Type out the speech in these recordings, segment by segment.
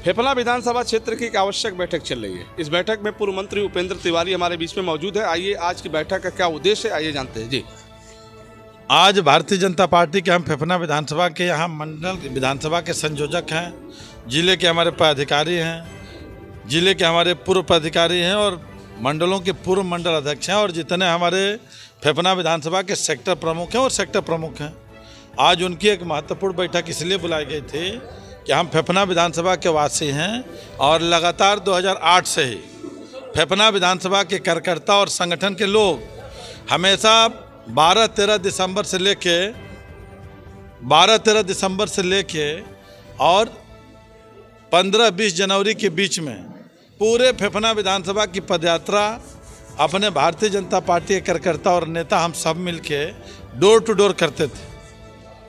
फेफना विधानसभा क्षेत्र की एक आवश्यक बैठक चल रही है। इस बैठक में पूर्व मंत्री उपेंद्र तिवारी हमारे बीच में मौजूद है। आइए आज की बैठक का क्या उद्देश्य है, आइए जानते हैं। जी, आज भारतीय जनता पार्टी के हम फेफना विधानसभा के यहाँ मंडल विधानसभा के संयोजक हैं, जिले के हमारे पदाधिकारी हैं, जिले के हमारे पूर्व पदाधिकारी हैं और मंडलों के पूर्व मंडल अध्यक्ष हैं और जितने हमारे फेफना विधानसभा के सेक्टर प्रमुख हैं और सेक्टर प्रमुख हैं। आज उनकी एक महत्वपूर्ण बैठक इसलिए बुलाई गई थी कि हम फेफना विधानसभा के वासी हैं और लगातार 2008 से ही फेफना विधानसभा के कार्यकर्ता और संगठन के लोग हमेशा 12-13 दिसंबर से लेके और 15-20 जनवरी के बीच में पूरे फेफना विधानसभा की पदयात्रा अपने भारतीय जनता पार्टी के कार्यकर्ता और नेता हम सब मिलके डोर टू डोर करते थे।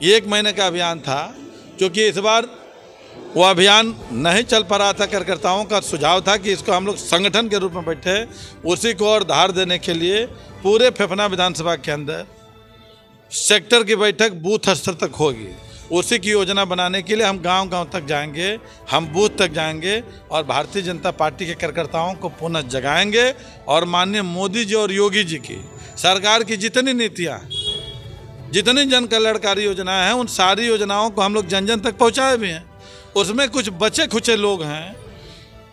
ये 1 महीने का अभियान था, क्योंकि इस बार वो अभियान नहीं चल पा रहा था। कार्यकर्ताओं का सुझाव था कि इसको हम लोग संगठन के रूप में बैठे, उसी को और धार देने के लिए पूरे फेफना विधानसभा के अंदर सेक्टर की बैठक बूथ स्तर तक होगी। उसी की योजना बनाने के लिए हम गांव-गांव तक जाएंगे, हम बूथ तक जाएंगे और भारतीय जनता पार्टी के कार्यकर्ताओं को पुनः जगाएंगे और माननीय मोदी जी और योगी जी की सरकार की जितनी नीतियाँ, जितनी जन कल्याणकारी योजनाएं हैं, उन सारी योजनाओं को हम लोग जन जन तक पहुँचाए भी हैं। उसमें कुछ बचे खुचे लोग हैं,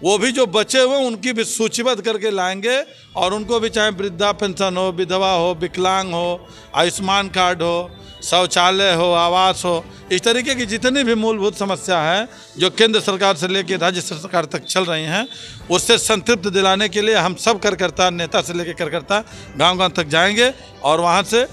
वो भी जो बचे हुए उनकी भी सूचीबद्ध करके लाएंगे और उनको भी, चाहे वृद्धा पेंशन हो, विधवा हो, विकलांग हो, आयुष्मान कार्ड हो, शौचालय हो, आवास हो, इस तरीके की जितनी भी मूलभूत समस्या है जो केंद्र सरकार से लेकर राज्य सरकार तक चल रही हैं, उससे संतृप्त दिलाने के लिए हम सब कार्यकर्ता, नेता से लेकर कार्यकर्ता गांव-गांव तक जाएंगे और वहां से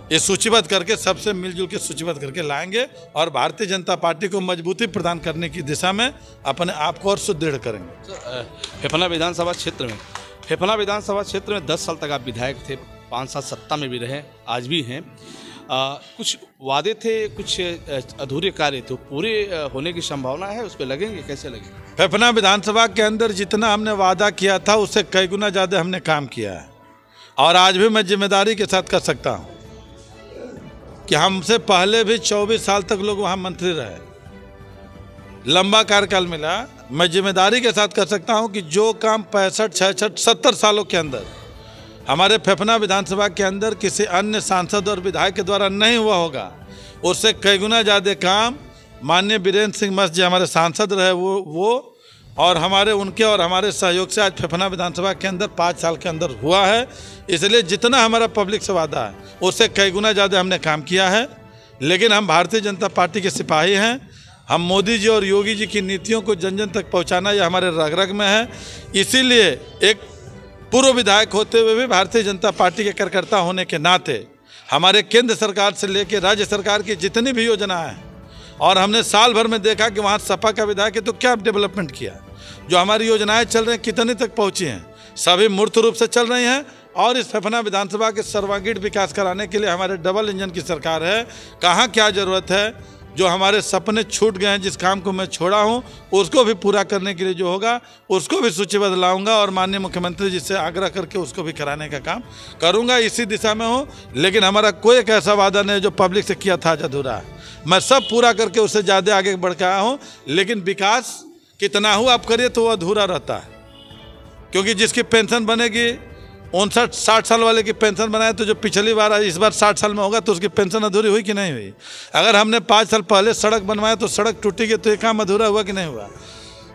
ये सूचीबद्ध करके सबसे मिलजुल के सूचीबद्ध करके लाएंगे और भारतीय जनता पार्टी को मजबूती प्रदान करने की दिशा में अपने आप को और सुदृढ़ करेंगे। फेफना विधानसभा क्षेत्र में 10 साल तक आप विधायक थे, 5 साल सत्ता में भी रहे, आज भी हैं। कुछ वादे थे, कुछ अधूरे कार्य थे, पूरे होने की संभावना है, उस पर लगेंगे, कैसे लगेंगे? फेफना विधानसभा के अंदर जितना हमने वादा किया था उससे कई गुना ज़्यादा हमने काम किया है और आज भी मैं जिम्मेदारी के साथ कर सकता हूँ कि हमसे पहले भी 24 साल तक लोग वहाँ मंत्री रहे, लंबा कार्यकाल मिला। मैं जिम्मेदारी के साथ कर सकता हूँ कि जो काम 65, 66, 70 सालों के अंदर हमारे फेफना विधानसभा के अंदर किसी अन्य सांसद और विधायक के द्वारा नहीं हुआ होगा, उससे कई गुना ज़्यादा काम माननीय वीरेंद्र सिंह मस्त जी हमारे सांसद रहे, वो और हमारे उनके और हमारे सहयोग से आज फेफना विधानसभा के अंदर 5 साल के अंदर हुआ है। इसलिए जितना हमारा पब्लिक से वादा है उससे कई गुना ज़्यादा हमने काम किया है। लेकिन हम भारतीय जनता पार्टी के सिपाही हैं, हम मोदी जी और योगी जी की नीतियों को जन जन तक पहुंचाना ये हमारे रग रग में है। इसीलिए एक पूर्व विधायक होते हुए भी भारतीय जनता पार्टी के कार्यकर्ता होने के नाते हमारे केंद्र सरकार से लेकर राज्य सरकार की जितनी भी योजना है, और हमने साल भर में देखा कि वहाँ सपा का विधायक है तो क्या डेवलपमेंट किया, जो हमारी योजनाएं चल रही हैं कितनी तक पहुँची हैं, सभी मूर्त रूप से चल रही हैं। और इस फेफना विधानसभा के सर्वांगीण विकास कराने के लिए हमारे डबल इंजन की सरकार है। कहाँ क्या ज़रूरत है, जो हमारे सपने छूट गए हैं, जिस काम को मैं छोड़ा हूँ उसको भी पूरा करने के लिए जो होगा उसको भी सूचीबद्ध लाऊंगा और माननीय मुख्यमंत्री जी से आग्रह करके उसको भी कराने का काम करूँगा। इसी दिशा में हूँ। लेकिन हमारा कोई एक ऐसा वादा नहीं जो पब्लिक से किया था आज अधूरा है, मैं सब पूरा करके उससे ज़्यादा आगे बढ़ के आया हूँ। लेकिन विकास कितना हो आप करिए तो वो अधूरा रहता है, क्योंकि जिसकी पेंशन बनेगी 59-60 साल वाले की पेंशन बनाए तो जो पिछली बार इस बार 60 साल में होगा तो उसकी पेंशन अधूरी हुई कि नहीं हुई। अगर हमने 5 साल पहले सड़क बनवाया तो सड़क टूटी गई तो ये काम अधूरा हुआ कि नहीं हुआ।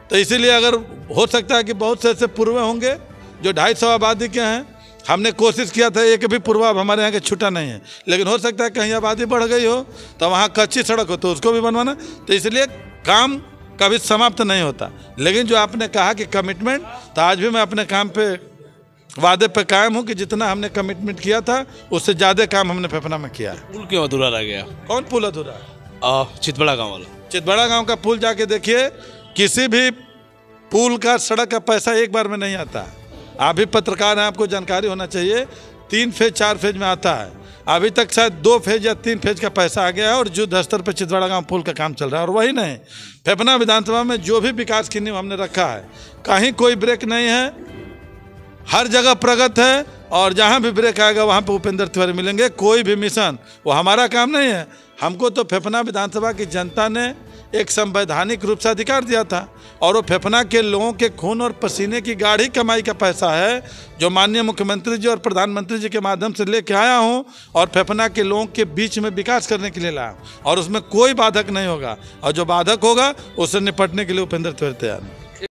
तो इसीलिए अगर हो सकता है कि बहुत से ऐसे पूर्व होंगे जो 250 आबादी के हैं, हमने कोशिश किया था एक भी पूर्वा हमारे यहाँ के छूटा नहीं है, लेकिन हो सकता है कहीं आबादी बढ़ गई हो तो वहाँ कच्ची सड़क हो तो उसको भी बनवाना। तो इसलिए काम कभी समाप्त नहीं होता। लेकिन जो आपने कहा कि कमिटमेंट, तो आज भी मैं अपने काम पे वादे पे कायम हूँ कि जितना हमने कमिटमेंट किया था उससे ज़्यादा काम हमने फेफना में किया है। पुल क्यों अधूरा रह गया? कौन पुल अधूरा? चितबड़ा गाँव वाला। चितबड़ा गाँव का पुल जाके देखिए, किसी भी पुल का सड़क का पैसा एक बार में नहीं आता। आप भी पत्रकार हैं, आपको जानकारी होना चाहिए। 3 फेज 4 फेज में आता है, अभी तक शायद 2 फेज या 3 फेज का पैसा आ गया है और युद्ध स्तर पर चितबड़ा गाँव पुल का काम चल रहा है। और वही नहीं, फेफना विधानसभा में जो भी विकास की नींव हमने रखा है, कहीं कोई ब्रेक नहीं है, हर जगह प्रगत है। और जहाँ भी ब्रेक आएगा वहाँ पे उपेंद्र तिवारी मिलेंगे। कोई भी मिशन, वो हमारा काम नहीं है। हमको तो फेफना विधानसभा की जनता ने एक संवैधानिक रूप से अधिकार दिया था, और वो फेफना के लोगों के खून और पसीने की गाढ़ी कमाई का पैसा है, जो माननीय मुख्यमंत्री जी और प्रधानमंत्री जी के माध्यम से लेके आया हूँ और फेफना के लोगों के बीच में विकास करने के लिए लाया, और उसमें कोई बाधक नहीं होगा, और जो बाधक होगा उससे निपटने के लिए उपेंद्र तिवारी तैयार है।